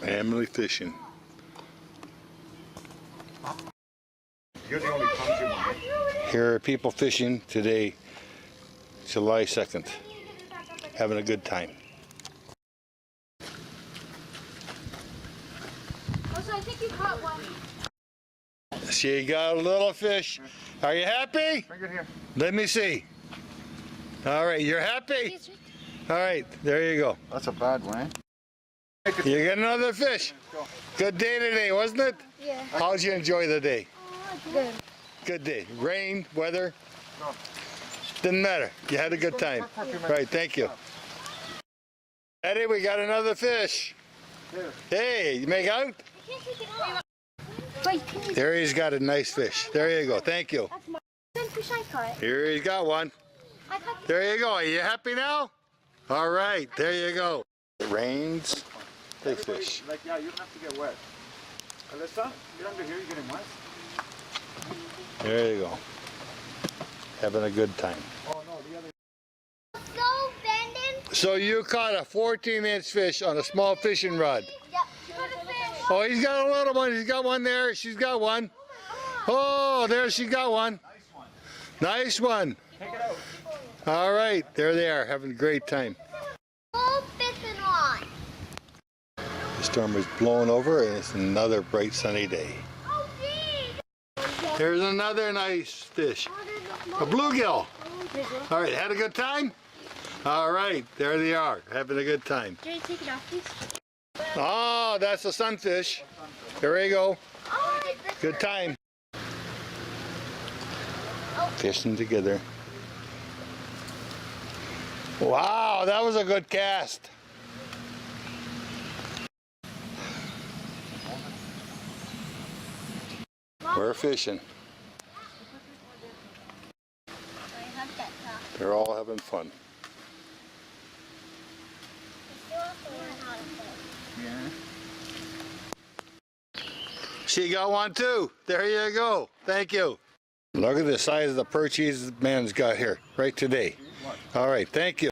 Family fishing. You're the only clumsy one. Here are people fishing today, July 2nd. Having a good time. Also, I think you caught one. She got a little fish. Are you happy? Bring it here. Let me see. All right, you're happy? All right, there you go. That's a bad one, eh? You get another fish. Good day today, wasn't it? Yeah. How'd you enjoy the day? Good. Good day. Rain, weather? Didn't matter. You had a good time. Right, thank you. Eddie, we got another fish. Hey, you make out? There he's got a nice fish. There you go. Thank you. That's my fish I caught. Here he's got one. There you go. Are you happy now? All right. There you go. It rains. They fish. Like, yeah, you don't have to get wet. Alyssa, get under here. You're getting wet. There you go. Having a good time. Oh, no, the other. So, bending. So you caught a 14-inch fish on a small fishing rod. Yep. Got a fish. Oh, he's got a little one. He's got one there. She's got one. Oh, there she got one. Nice one. Take it out. All right, there they are, having a great time. GILFORD.ON. The storm is blowing over and it's another bright sunny day. Oh, geez. Here's another nice fish. A bluegill. All right, had a good time? All right, there they are, having a good time. Jerry, take it off, please. Oh, that's a sunfish. There you go. Oh, Good time. Fishing together. Wow, that was a good cast. We're fishing. They're all having fun. Yeah. She got one too. There you go. Thank you. Look at the size of the perch this man's got here right today. All right, thank you.